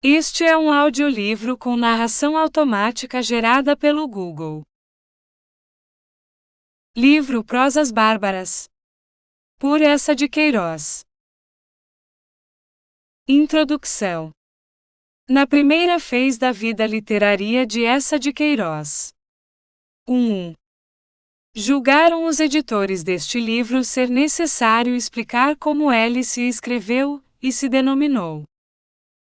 Este é um audiolivro com narração automática gerada pelo Google. Livro Prosas Bárbaras, por Essa de Queiroz. Introdução. Na primeira fase da vida literária de Essa de Queiroz. 1. Julgaram os editores deste livro ser necessário explicar como ele se escreveu e se denominou.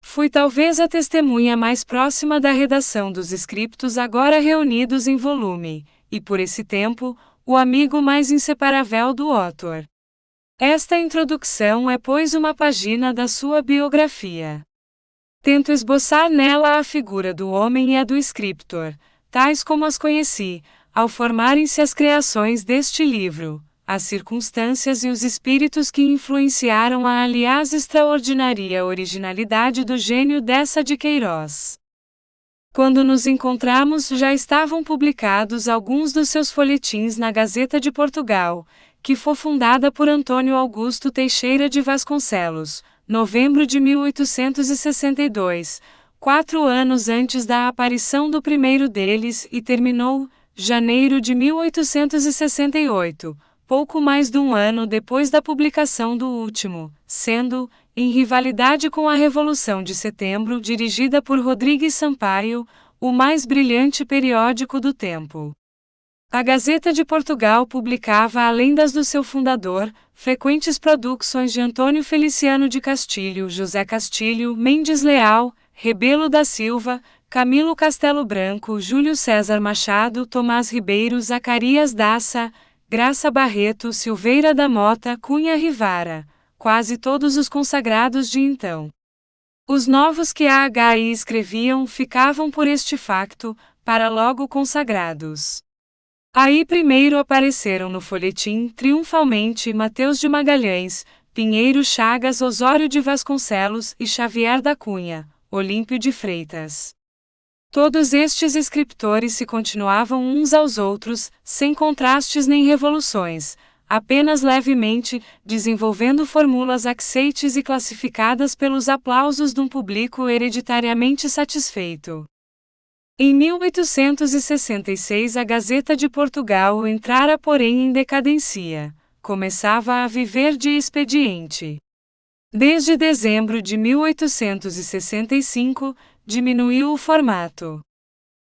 Fui talvez a testemunha mais próxima da redação dos scriptos agora reunidos em volume, e por esse tempo, o amigo mais inseparável do autor. Esta introdução é, pois, uma página da sua biografia. Tento esboçar nela a figura do homem e a do escritor, tais como as conheci, ao formarem-se as criações deste livro, as circunstâncias e os espíritos que influenciaram a aliás extraordinária originalidade do gênio dessa de Queiroz. Quando nos encontramos já estavam publicados alguns dos seus folhetins na Gazeta de Portugal, que foi fundada por Antônio Augusto Teixeira de Vasconcelos, novembro de 1862, 4 anos antes da aparição do primeiro deles, e terminou, janeiro de 1868, pouco mais de um ano depois da publicação do último, sendo, em rivalidade com a Revolução de Setembro dirigida por Rodrigues Sampaio, o mais brilhante periódico do tempo. A Gazeta de Portugal publicava, além das do seu fundador, frequentes produções de Antônio Feliciano de Castilho, José Castilho, Mendes Leal, Rebelo da Silva, Camilo Castelo Branco, Júlio César Machado, Tomás Ribeiro, Zacarias Daça, Graça Barreto, Silveira da Mota, Cunha Rivara, quase todos os consagrados de então. Os novos que a HI escreviam ficavam por este facto, para logo consagrados. Aí primeiro apareceram no folhetim triunfalmente Mateus de Magalhães, Pinheiro Chagas, Osório de Vasconcelos e Xavier da Cunha, Olímpio de Freitas. Todos estes escritores se continuavam uns aos outros, sem contrastes nem revoluções, apenas levemente, desenvolvendo fórmulas aceites e classificadas pelos aplausos de um público hereditariamente satisfeito. Em 1866 a Gazeta de Portugal entrara porém em decadência, começava a viver de expediente. Desde dezembro de 1865, diminuiu o formato.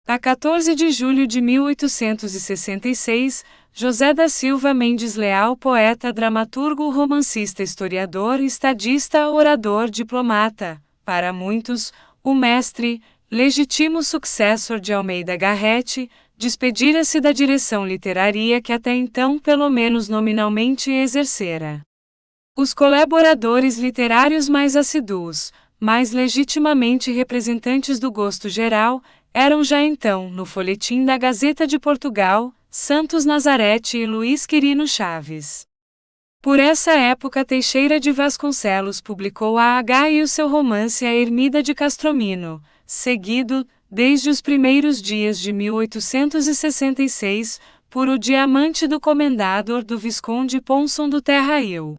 A 14 de julho de 1866, José da Silva Mendes Leal, poeta, dramaturgo, romancista, historiador, estadista, orador, diplomata, para muitos, o mestre, legítimo sucessor de Almeida Garrett, despedira-se da direção literária que até então pelo menos nominalmente exercera. Os colaboradores literários mais assíduos, mais legitimamente representantes do gosto geral, eram já então, no folhetim da Gazeta de Portugal, Santos Nazarete e Luís Quirino Chaves. Por essa época Teixeira de Vasconcelos publicou a H e o seu romance A Ermida de Castromino, seguido, desde os primeiros dias de 1866, por O Diamante do Comendador do Visconde Ponson do Terrail.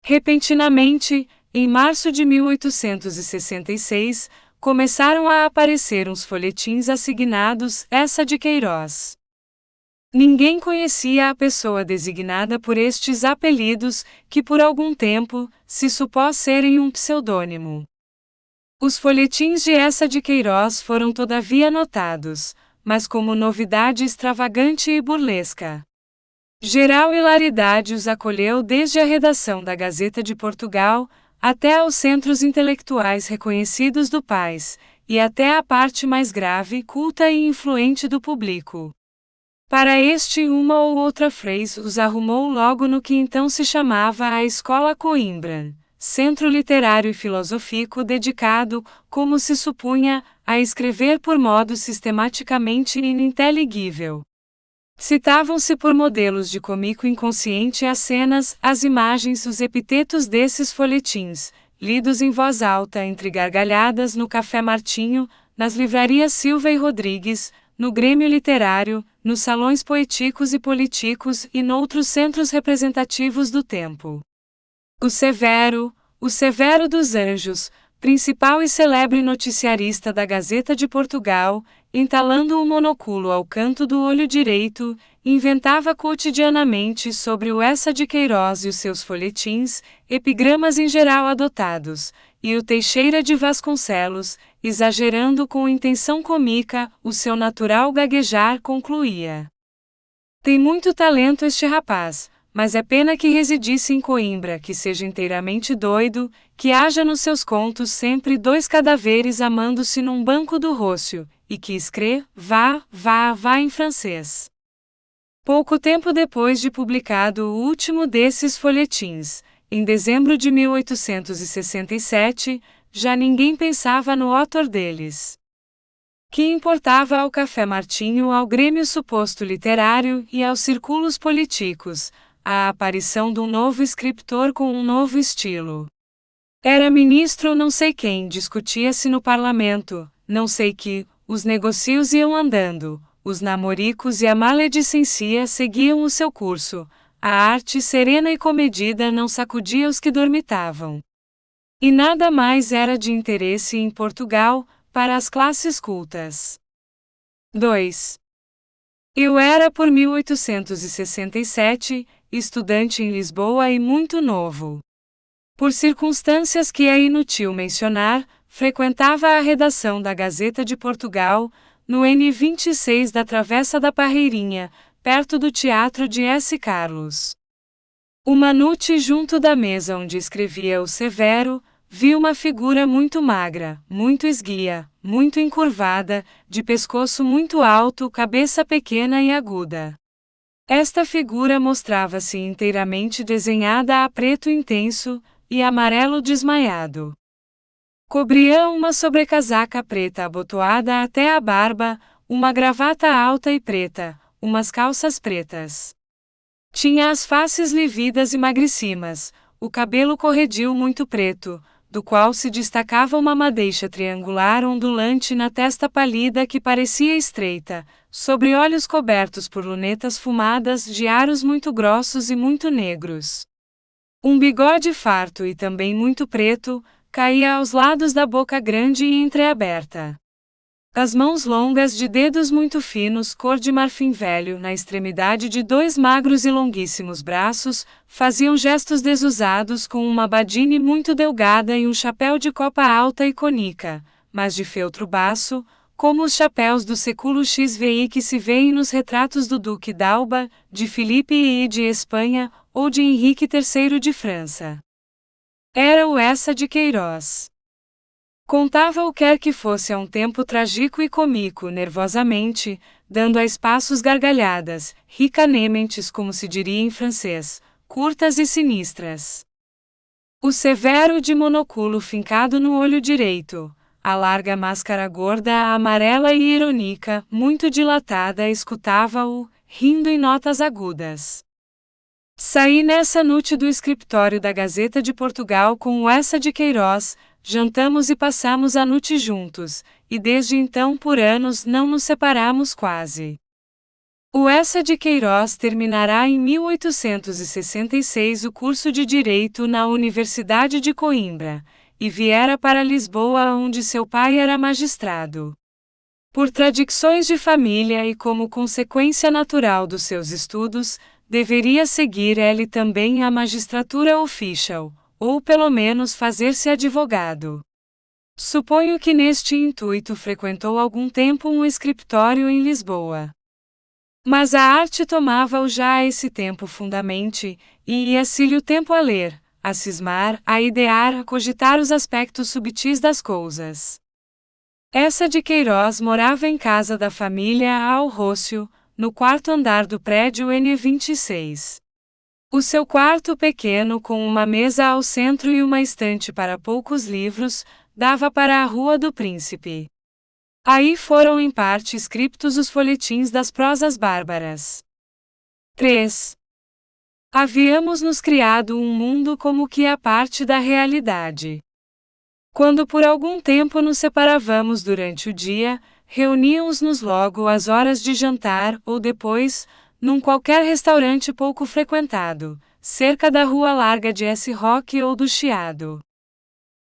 Repentinamente, em março de 1866, começaram a aparecer uns folhetins assignados Essa de Queiroz. Ninguém conhecia a pessoa designada por estes apelidos, que por algum tempo, se supôs serem um pseudônimo. Os folhetins de Essa de Queiroz foram todavia notados, mas como novidade extravagante e burlesca. Geral hilaridade os acolheu desde a redação da Gazeta de Portugal, até aos centros intelectuais reconhecidos do país, e até a parte mais grave, culta e influente do público. Para este uma ou outra frase os arrumou logo no que então se chamava a Escola Coimbra, centro literário e filosófico dedicado, como se supunha, a escrever por modo sistematicamente ininteligível. Citavam-se por modelos de cômico inconsciente as cenas, as imagens, os epitetos desses folhetins, lidos em voz alta entre gargalhadas no Café Martinho, nas livrarias Silva e Rodrigues, no Grêmio Literário, nos salões poéticos e políticos e noutros centros representativos do tempo. O Severo dos Anjos, principal e celebre noticiarista da Gazeta de Portugal, entalando o monóculo ao canto do olho direito, inventava cotidianamente sobre o Eça de Queiroz e os seus folhetins, epigramas em geral adotados, e o Teixeira de Vasconcelos, exagerando com intenção cômica, o seu natural gaguejar concluía: tem muito talento este rapaz, mas é pena que residisse em Coimbra, que seja inteiramente doido, que haja nos seus contos sempre dois cadáveres amando-se num banco do Rócio, e que vá em francês. Pouco tempo depois de publicado o último desses folhetins, em dezembro de 1867, já ninguém pensava no autor deles. Que importava ao Café Martinho, ao Grêmio suposto literário e aos círculos políticos a aparição de um novo escritor com um novo estilo? Era ministro não sei quem, discutia-se no parlamento, não sei que, os negócios iam andando, os namoricos e a maledicência seguiam o seu curso, a arte serena e comedida não sacudia os que dormitavam. E nada mais era de interesse em Portugal, para as classes cultas. 2. Eu era por 1867, estudante em Lisboa e muito novo. Por circunstâncias que é inútil mencionar, frequentava a redação da Gazeta de Portugal, no N26 da Travessa da Parreirinha, perto do Teatro de S. Carlos. Uma noite junto da mesa onde escrevia o Severo, vi uma figura muito magra, muito esguia, muito encurvada, de pescoço muito alto, cabeça pequena e aguda. Esta figura mostrava-se inteiramente desenhada a preto intenso e amarelo desmaiado. Cobria uma sobrecasaca preta abotoada até a barba, uma gravata alta e preta, umas calças pretas. Tinha as faces lívidas e magricimas, o cabelo corredio muito preto, do qual se destacava uma madeixa triangular ondulante na testa pálida que parecia estreita, sobre olhos cobertos por lunetas fumadas de aros muito grossos e muito negros. Um bigode farto e também muito preto, caía aos lados da boca grande e entreaberta. As mãos longas de dedos muito finos cor de marfim velho na extremidade de dois magros e longuíssimos braços, faziam gestos desusados com uma badine muito delgada e um chapéu de copa alta e cônica, mas de feltro baço, como os chapéus do século XVI que se vêem nos retratos do Duque d'Alba, de Filipe I de Espanha, ou de Henrique III de França. Era o Eça de Queiroz. Contava o quer que fosse a um tempo trágico e cômico nervosamente, dando a espaços gargalhadas, ricanementes como se diria em francês, curtas e sinistras. O Severo de monóculo fincado no olho direito, a larga máscara gorda, amarela e irônica, muito dilatada, escutava-o, rindo em notas agudas. Saí nessa noite do escritório da Gazeta de Portugal com o Eça de Queiroz, jantamos e passamos a noite juntos, e desde então por anos não nos separamos quase. O Eça de Queiroz terminará em 1866 o curso de Direito na Universidade de Coimbra, e viera para Lisboa onde seu pai era magistrado. Por tradições de família e como consequência natural dos seus estudos, deveria seguir ele também a magistratura official, ou pelo menos fazer-se advogado. Suponho que neste intuito frequentou algum tempo um escritório em Lisboa. Mas a arte tomava-o já a esse tempo fundamente, e ia-se-lhe o tempo a ler, a cismar, a idear, a cogitar os aspectos subtis das coisas. Eça de Queiroz morava em casa da família ao Rócio, no quarto andar do prédio N26. O seu quarto pequeno com uma mesa ao centro e uma estante para poucos livros, dava para a Rua do Príncipe. Aí foram em parte escritos os folhetins das prosas bárbaras. 3. Havíamos nos criado um mundo como que a parte da realidade. Quando por algum tempo nos separávamos durante o dia, reuníamos-nos logo às horas de jantar ou depois, num qualquer restaurante pouco frequentado, cerca da rua larga de S. Roque ou do Chiado.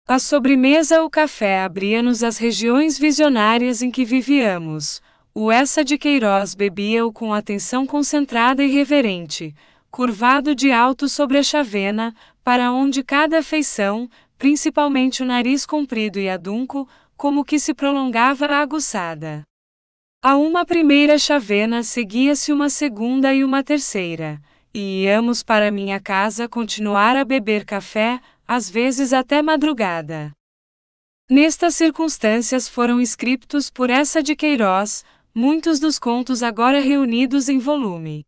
A sobremesa ou café abria-nos as regiões visionárias em que vivíamos. O Eça de Queiroz bebia-o com atenção concentrada e reverente, curvado de alto sobre a chavena, para onde cada feição, principalmente o nariz comprido e adunco, como que se prolongava aguçada. A uma primeira chavena seguia-se uma segunda e uma terceira, e íamos para minha casa continuar a beber café, às vezes até madrugada. Nestas circunstâncias foram escritos por Eça de Queiroz muitos dos contos agora reunidos em volume.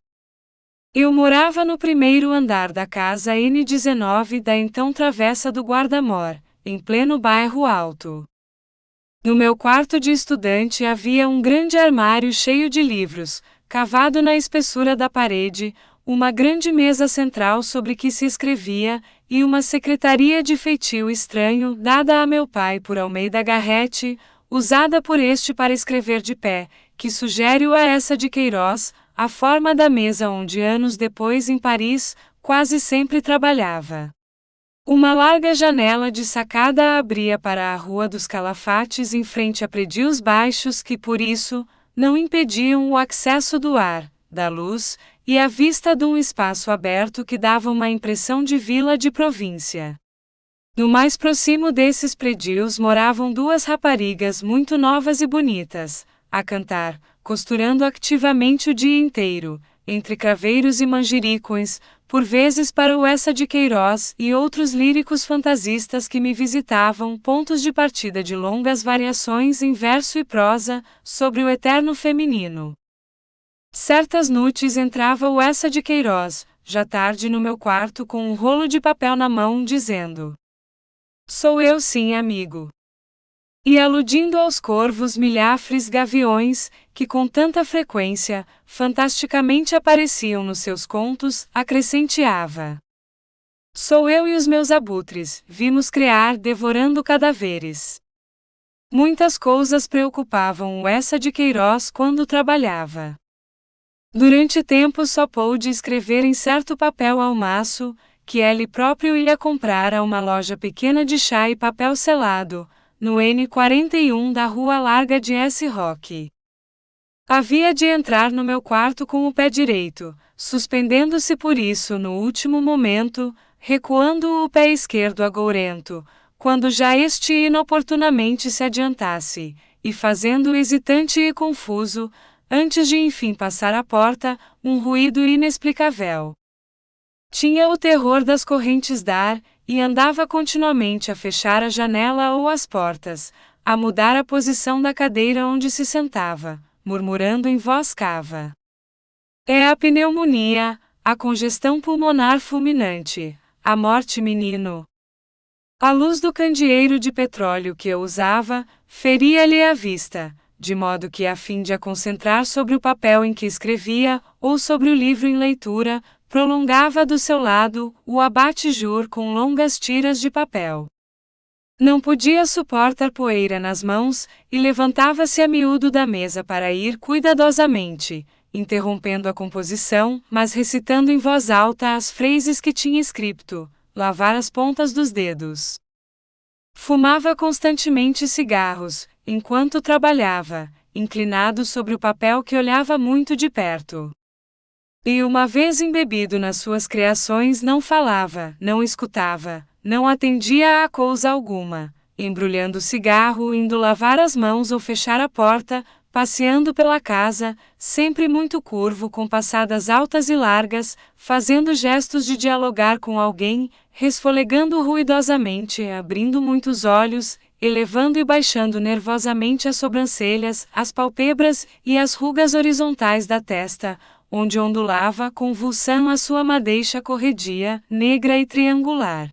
Eu morava no primeiro andar da casa N19 da então Travessa do Guarda-Mor, em pleno bairro Alto. No meu quarto de estudante havia um grande armário cheio de livros, cavado na espessura da parede, uma grande mesa central sobre que se escrevia, e uma secretaria de feitio estranho dada a meu pai por Almeida Garrett, usada por este para escrever de pé, que sugere a Eça de Queiroz, a forma da mesa onde anos depois em Paris, quase sempre trabalhava. Uma larga janela de sacada abria para a Rua dos Calafates em frente a prédios baixos que, por isso, não impediam o acesso do ar, da luz, e a vista de um espaço aberto que dava uma impressão de vila de província. No mais próximo desses prédios moravam duas raparigas muito novas e bonitas, a cantar, costurando ativamente o dia inteiro, entre craveiros e manjericões, por vezes para o Eça de Queiroz e outros líricos fantasistas que me visitavam, pontos de partida de longas variações em verso e prosa, sobre o eterno feminino. Certas noites entrava o Eça de Queiroz, já tarde no meu quarto com um rolo de papel na mão dizendo: "Sou eu sim, amigo." E aludindo aos corvos, milhafres, gaviões, que com tanta frequência, fantasticamente apareciam nos seus contos, acrescenteava: "Sou eu e os meus abutres, vimos criar devorando cadáveres." Muitas coisas preocupavam o Eça de Queiroz quando trabalhava. Durante tempo só pôde escrever em certo papel ao maço, que ele próprio ia comprar a uma loja pequena de chá e papel selado, no N41 da Rua Larga de S. Roque. Havia de entrar no meu quarto com o pé direito, suspendendo-se por isso no último momento, recuando o pé esquerdo agourento, quando já este inoportunamente se adiantasse, e fazendo hesitante e confuso, antes de enfim passar a porta, um ruído inexplicável. Tinha o terror das correntes d'ar, e andava continuamente a fechar a janela ou as portas, a mudar a posição da cadeira onde se sentava, murmurando em voz cava: "É a pneumonia, a congestão pulmonar fulminante, a morte, menino." A luz do candeeiro de petróleo que eu usava, feria-lhe a vista, de modo que, a fim de a concentrar sobre o papel em que escrevia, ou sobre o livro em leitura, prolongava do seu lado o abate-jour com longas tiras de papel. Não podia suportar poeira nas mãos, e levantava-se a miúdo da mesa para ir cuidadosamente, interrompendo a composição, mas recitando em voz alta as frases que tinha escrito, lavar as pontas dos dedos. Fumava constantemente cigarros, enquanto trabalhava, inclinado sobre o papel que olhava muito de perto. E uma vez embebido nas suas criações não falava, não escutava, não atendia a coisa alguma, embrulhando o cigarro, indo lavar as mãos ou fechar a porta, passeando pela casa, sempre muito curvo com passadas altas e largas, fazendo gestos de dialogar com alguém, resfolegando ruidosamente, abrindo muitos olhos, elevando e baixando nervosamente as sobrancelhas, as pálpebras e as rugas horizontais da testa, onde ondulava convulsão a sua madeixa corredia, negra e triangular.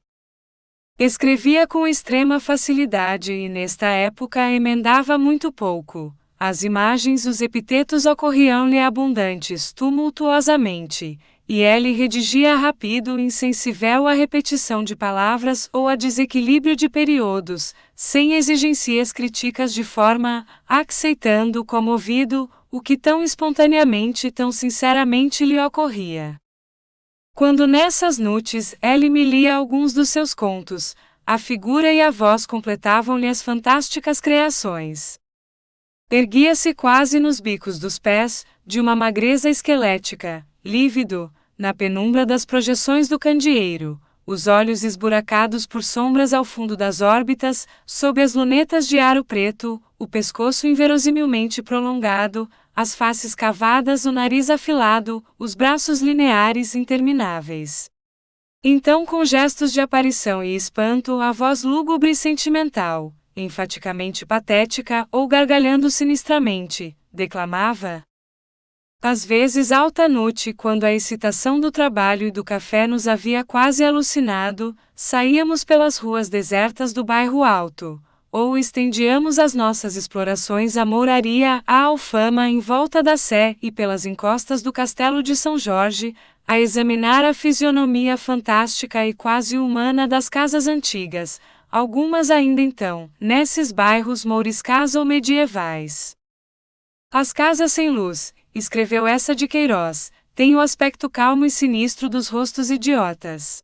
Escrevia com extrema facilidade e nesta época emendava muito pouco. As imagens, os epitetos ocorriam-lhe abundantes, tumultuosamente, e ele redigia rápido e insensível à repetição de palavras ou a desequilíbrio de períodos, sem exigências críticas de forma, aceitando comovido, o que tão espontaneamente e tão sinceramente lhe ocorria. Quando nessas noites ele me lia alguns dos seus contos, a figura e a voz completavam-lhe as fantásticas criações. Erguia-se quase nos bicos dos pés, de uma magreza esquelética, lívido, na penumbra das projeções do candeeiro, os olhos esburacados por sombras ao fundo das órbitas, sob as lunetas de aro preto, o pescoço inverosimilmente prolongado, as faces cavadas, o nariz afilado, os braços lineares intermináveis. Então, com gestos de aparição e espanto, a voz lúgubre e sentimental, enfaticamente patética ou gargalhando sinistramente, declamava. Às vezes altanute, quando a excitação do trabalho e do café nos havia quase alucinado, saíamos pelas ruas desertas do bairro Alto, ou estendíamos as nossas explorações à Mouraria, à Alfama em volta da Sé e pelas encostas do Castelo de São Jorge, a examinar a fisionomia fantástica e quase humana das casas antigas, algumas ainda então, nesses bairros mouriscais ou medievais. As casas sem luz, escreveu Eça de Queiroz, têm o aspecto calmo e sinistro dos rostos idiotas.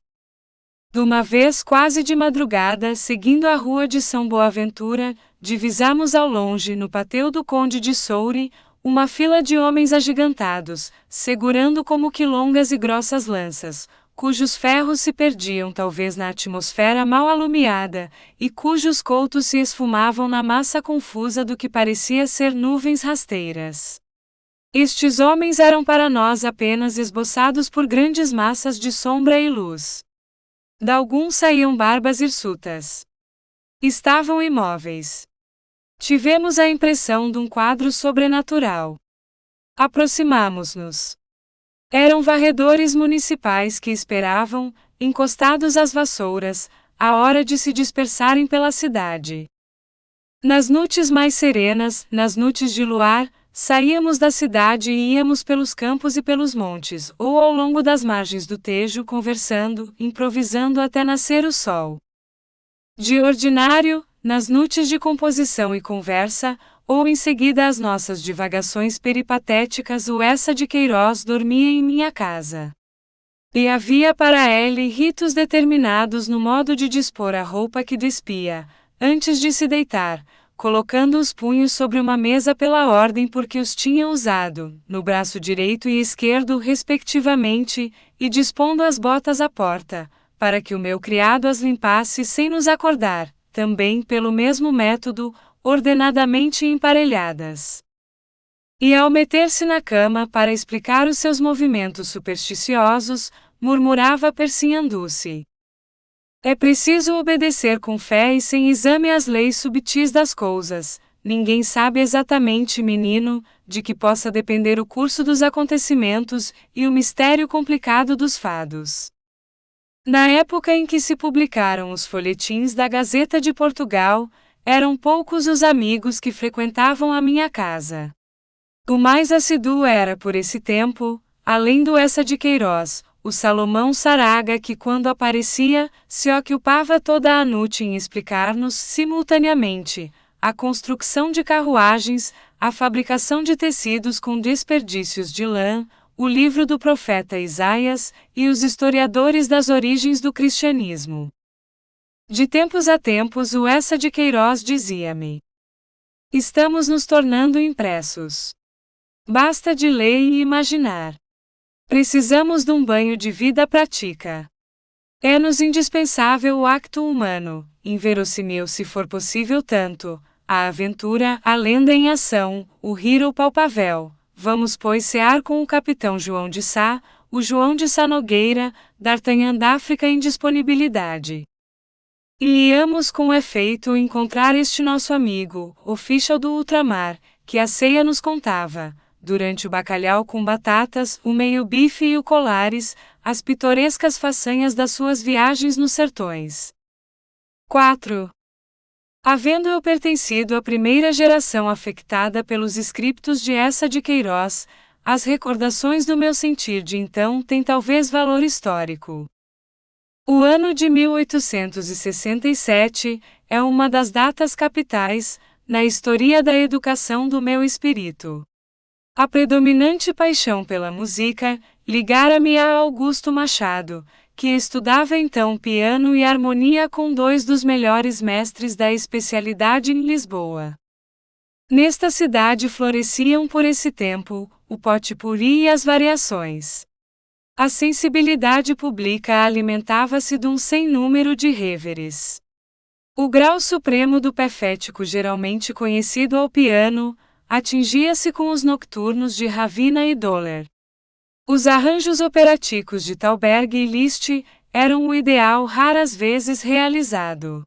De uma vez quase de madrugada, seguindo a rua de São Boaventura, divisamos ao longe, no pátio do Conde de Soure, uma fila de homens agigantados, segurando como que longas e grossas lanças, cujos ferros se perdiam talvez na atmosfera mal alumiada, e cujos coutos se esfumavam na massa confusa do que parecia ser nuvens rasteiras. Estes homens eram para nós apenas esboçados por grandes massas de sombra e luz. De alguns saíam barbas hirsutas. Estavam imóveis. Tivemos a impressão de um quadro sobrenatural. Aproximamo-nos. Eram varredores municipais que esperavam, encostados às vassouras, a hora de se dispersarem pela cidade. Nas noites mais serenas, nas noites de luar, saíamos da cidade e íamos pelos campos e pelos montes, ou ao longo das margens do Tejo conversando, improvisando até nascer o sol. De ordinário, nas noites de composição e conversa, ou em seguida às nossas divagações peripatéticas, o Eça de Queiroz dormia em minha casa. E havia para ele ritos determinados no modo de dispor a roupa que despia, antes de se deitar, colocando os punhos sobre uma mesa pela ordem porque os tinha usado, no braço direito e esquerdo respectivamente, e dispondo as botas à porta, para que o meu criado as limpasse sem nos acordar, também pelo mesmo método, ordenadamente emparelhadas. E ao meter-se na cama para explicar os seus movimentos supersticiosos, murmurava persinhando-se. É preciso obedecer com fé e sem exame às leis subtis das coisas. Ninguém sabe exatamente, menino, de que possa depender o curso dos acontecimentos e o mistério complicado dos fados. Na época em que se publicaram os folhetins da Gazeta de Portugal, eram poucos os amigos que frequentavam a minha casa. O mais assíduo era por esse tempo, além do Eça de Queiroz, o Salomão Saraga que quando aparecia, se ocupava toda a noite em explicar-nos, simultaneamente, a construção de carruagens, a fabricação de tecidos com desperdícios de lã, o livro do profeta Isaías, e os historiadores das origens do cristianismo. De tempos a tempos o Eça de Queiroz dizia-me: estamos nos tornando impressos. Basta de ler e imaginar. Precisamos de um banho de vida prática. É-nos indispensável o acto humano, inverossímil se for possível tanto, a aventura, a lenda em ação, o rir palpável. Vamos pois cear com o capitão João de Sá, o João de Sá Nogueira, D'Artagnan da África em disponibilidade. E íamos com efeito encontrar este nosso amigo, oficial do ultramar, que a ceia nos contava, durante o bacalhau com batatas, o meio-bife e o colares, as pitorescas façanhas das suas viagens nos sertões. 4. Havendo eu pertencido à primeira geração afetada pelos scriptos de Eça de Queiroz, as recordações do meu sentir de então têm talvez valor histórico. O ano de 1867 é uma das datas capitais, na história da educação do meu espírito. A predominante paixão pela música ligara-me a Augusto Machado, que estudava então piano e harmonia com dois dos melhores mestres da especialidade em Lisboa. Nesta cidade floresciam por esse tempo o pot-pourri e as variações. A sensibilidade pública alimentava-se de um sem número de reveres. O grau supremo do perfético, geralmente conhecido ao piano, atingia-se com os nocturnos de Ravina e Doller. Os arranjos operaticos de Thalberg e Liszt eram o ideal raras vezes realizado.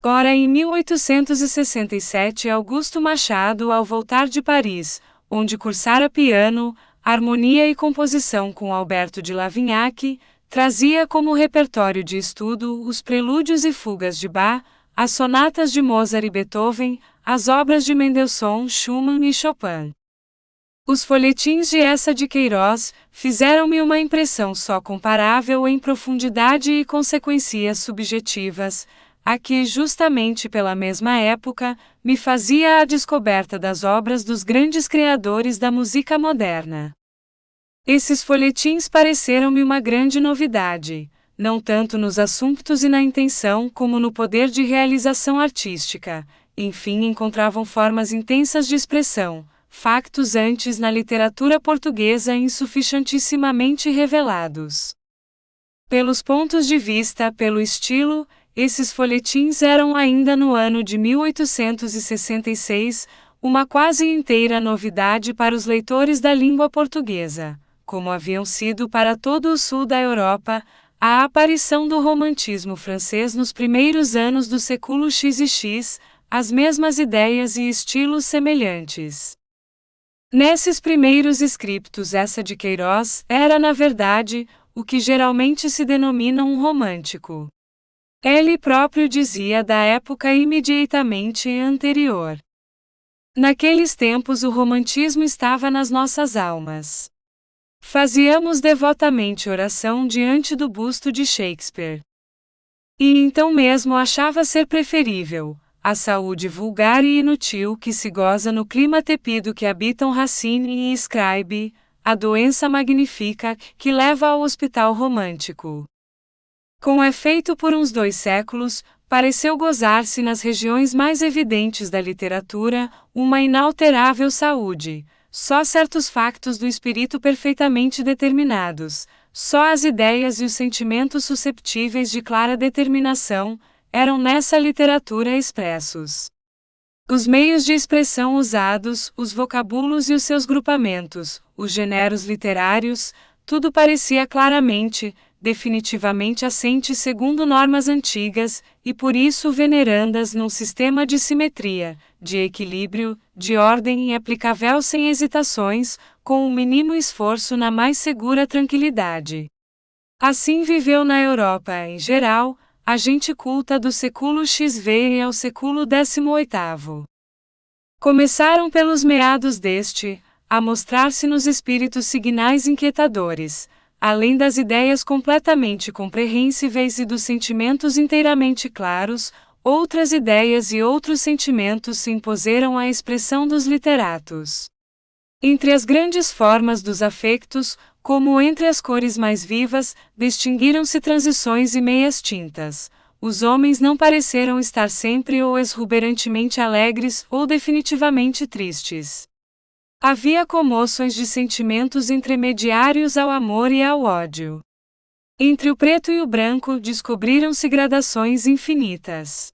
Ora, em 1867, Augusto Machado, ao voltar de Paris, onde cursara piano, harmonia e composição com Alberto de Lavignac, trazia como repertório de estudo os prelúdios e fugas de Bach, as sonatas de Mozart e Beethoven, as obras de Mendelssohn, Schumann e Chopin. Os folhetins de Eça de Queiroz fizeram-me uma impressão só comparável em profundidade e consequências subjetivas, a que, justamente pela mesma época, me fazia a descoberta das obras dos grandes criadores da música moderna. Esses folhetins pareceram-me uma grande novidade, não tanto nos assuntos e na intenção como no poder de realização artística. Enfim, encontravam formas intensas de expressão, factos antes na literatura portuguesa insuficientissimamente revelados. Pelos pontos de vista, pelo estilo, esses folhetins eram ainda no ano de 1866, uma quase inteira novidade para os leitores da língua portuguesa, como haviam sido para todo o sul da Europa, a aparição do romantismo francês nos primeiros anos do século XX, as mesmas ideias e estilos semelhantes. Nesses primeiros scriptos, Eça de Queiroz era, na verdade, o que geralmente se denomina um romântico. Ele próprio dizia da época imediatamente anterior. Naqueles tempos o romantismo estava nas nossas almas. Fazíamos devotamente oração diante do busto de Shakespeare. E então mesmo achava ser preferível a saúde vulgar e inútil que se goza no clima tepido que habitam Racine e Scribe, a doença magnífica que leva ao hospital romântico. Com efeito, por uns 2 séculos, pareceu gozar-se nas regiões mais evidentes da literatura uma inalterável saúde, só certos factos do espírito perfeitamente determinados, só as ideias e os sentimentos susceptíveis de clara determinação, eram nessa literatura expressos. Os meios de expressão usados, os vocábulos e os seus grupamentos, os gêneros literários, tudo parecia claramente, definitivamente assente segundo normas antigas, e por isso venerandas num sistema de simetria, de equilíbrio, de ordem e aplicável sem hesitações, com o mínimo esforço na mais segura tranquilidade. Assim viveu na Europa em geral, a gente culta do século XVI ao século XVIII. Começaram pelos meados deste, a mostrar-se nos espíritos signais inquietadores, além das ideias completamente compreensíveis e dos sentimentos inteiramente claros, outras ideias e outros sentimentos se impuseram à expressão dos literatos. Entre as grandes formas dos afectos, como entre as cores mais vivas, distinguiram-se transições e meias tintas. Os homens não pareceram estar sempre ou exuberantemente alegres ou definitivamente tristes. Havia comoções de sentimentos intermediários ao amor e ao ódio. Entre o preto e o branco descobriram-se gradações infinitas.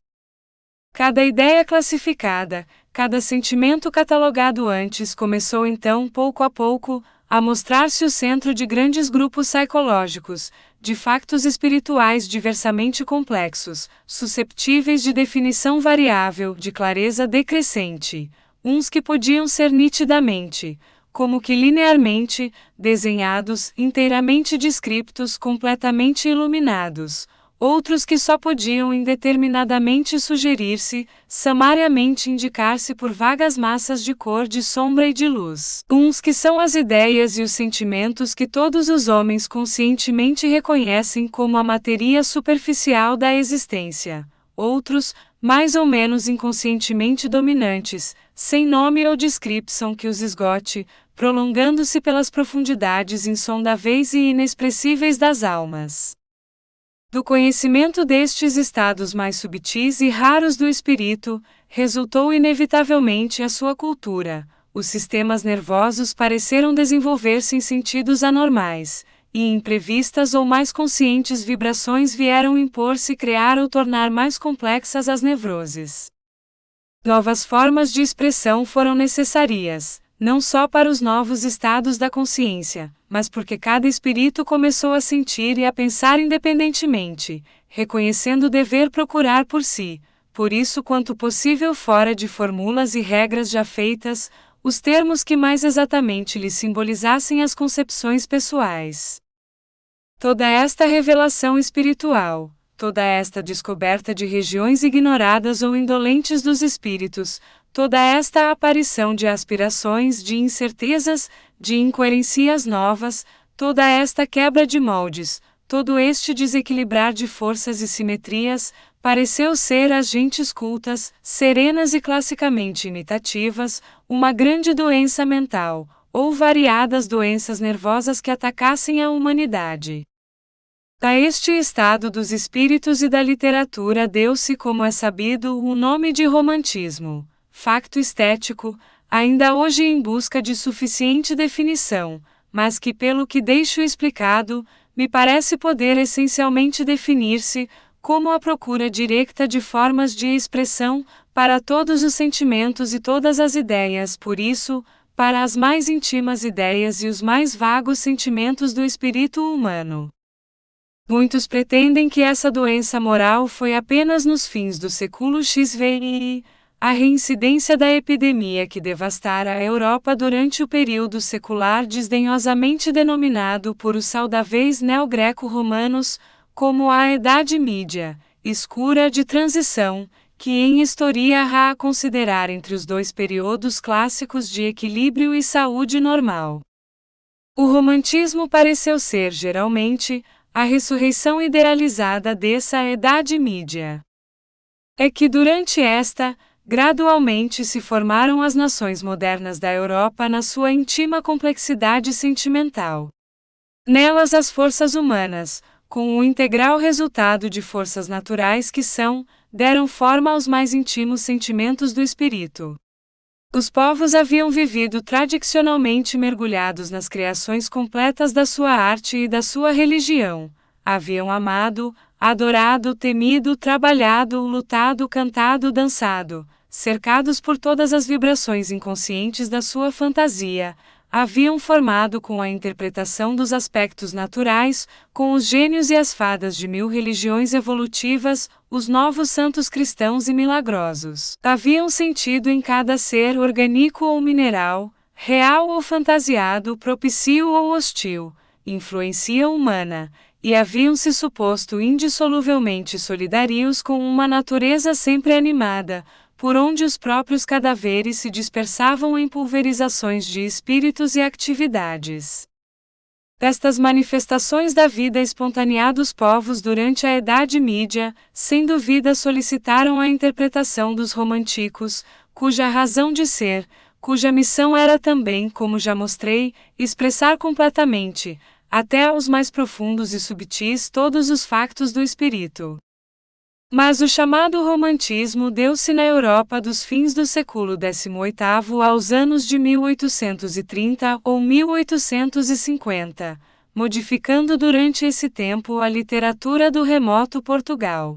Cada ideia classificada, cada sentimento catalogado antes começou então, pouco a pouco, a mostrar-se o centro de grandes grupos psicológicos, de factos espirituais diversamente complexos, susceptíveis de definição variável, de clareza decrescente. Uns que podiam ser nitidamente, como que linearmente, desenhados, inteiramente descriptos, completamente iluminados, outros que só podiam indeterminadamente sugerir-se, sumariamente indicar-se por vagas massas de cor, de sombra e de luz. Uns que são as ideias e os sentimentos que todos os homens conscientemente reconhecem como a matéria superficial da existência. Outros, mais ou menos inconscientemente dominantes, sem nome ou descrição que os esgote, prolongando-se pelas profundidades insondáveis e inexpressíveis das almas. Do conhecimento destes estados mais subtis e raros do espírito, resultou inevitavelmente a sua cultura. Os sistemas nervosos pareceram desenvolver-se em sentidos anormais, e imprevistas ou mais conscientes vibrações vieram impor-se, criar ou tornar mais complexas as nevroses. Novas formas de expressão foram necessárias, não só para os novos estados da consciência, mas porque cada espírito começou a sentir e a pensar independentemente, reconhecendo o dever procurar por si, por isso quanto possível fora de fórmulas e regras já feitas, os termos que mais exatamente lhe simbolizassem as concepções pessoais. Toda esta revelação espiritual, toda esta descoberta de regiões ignoradas ou indolentes dos espíritos, toda esta aparição de aspirações, de incertezas, de incoerências novas, toda esta quebra de moldes, todo este desequilibrar de forças e simetrias, pareceu ser às gentes cultas, serenas e classicamente imitativas, uma grande doença mental, ou variadas doenças nervosas que atacassem a humanidade. A este estado dos espíritos e da literatura deu-se, como é sabido, o nome de romantismo, facto estético, ainda hoje em busca de suficiente definição, mas que, pelo que deixo explicado, me parece poder essencialmente definir-se como a procura direta de formas de expressão para todos os sentimentos e todas as ideias, por isso, para as mais íntimas ideias e os mais vagos sentimentos do espírito humano. Muitos pretendem que essa doença moral foi apenas nos fins do século XVI, a reincidência da epidemia que devastara a Europa durante o período secular desdenhosamente denominado por os saudáveis neo-greco-romanos como a Idade Mídia, escura de transição, que em história há a considerar entre os dois períodos clássicos de equilíbrio e saúde normal. O romantismo pareceu ser, geralmente, a ressurreição idealizada dessa Idade Mídia. É que durante esta, gradualmente se formaram as nações modernas da Europa na sua íntima complexidade sentimental. Nelas as forças humanas, com o integral resultado de forças naturais que são, deram forma aos mais íntimos sentimentos do espírito. Os povos haviam vivido tradicionalmente mergulhados nas criações completas da sua arte e da sua religião. Haviam amado, adorado, temido, trabalhado, lutado, cantado, dançado, cercados por todas as vibrações inconscientes da sua fantasia. Haviam formado com a interpretação dos aspectos naturais, com os gênios e as fadas de 1000 religiões evolutivas, os novos santos cristãos e milagrosos. Haviam sentido em cada ser orgânico ou mineral, real ou fantasiado, propício ou hostil, influência humana, e haviam se suposto indissoluvelmente solidários com uma natureza sempre animada, por onde os próprios cadáveres se dispersavam em pulverizações de espíritos e atividades. Estas manifestações da vida espontânea dos povos durante a Idade Mídia, sem dúvida solicitaram a interpretação dos românticos, cuja razão de ser, cuja missão era também, como já mostrei, expressar completamente, até aos mais profundos e subtis todos os factos do espírito. Mas o chamado romantismo deu-se na Europa dos fins do século XVIII aos anos de 1830 ou 1850, modificando durante esse tempo a literatura do remoto Portugal.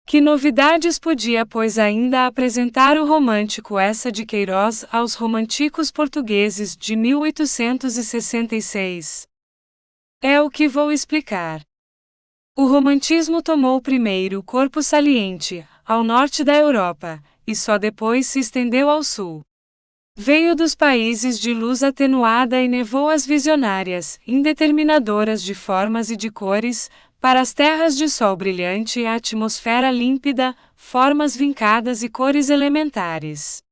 Que novidades podia, pois, ainda apresentar o romântico Eça de Queiroz aos românticos portugueses de 1866? É o que vou explicar. O romantismo tomou primeiro corpo saliente, ao norte da Europa, e só depois se estendeu ao sul. Veio dos países de luz atenuada e nevoas visionárias, indeterminadoras de formas e de cores, para as terras de sol brilhante e a atmosfera límpida, formas vincadas e cores elementares.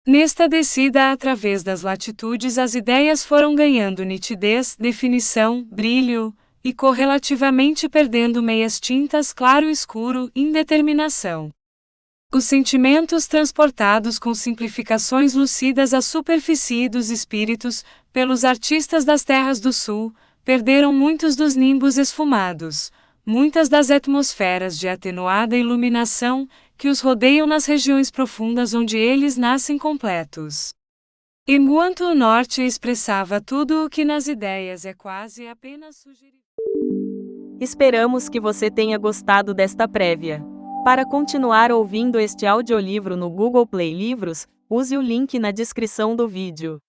Nesta descida através das latitudes as ideias foram ganhando nitidez, definição, brilho, e correlativamente perdendo meias tintas claro-escuro, indeterminação. Os sentimentos transportados com simplificações lucidas à superfície dos espíritos, pelos artistas das terras do sul, perderam muitos dos nimbos esfumados, muitas das atmosferas de atenuada iluminação que os rodeiam nas regiões profundas onde eles nascem completos. Enquanto o norte expressava tudo o que nas ideias é quase apenas sugerir. Esperamos que você tenha gostado desta prévia. Para continuar ouvindo este audiolivro no Google Play Livros, use o link na descrição do vídeo.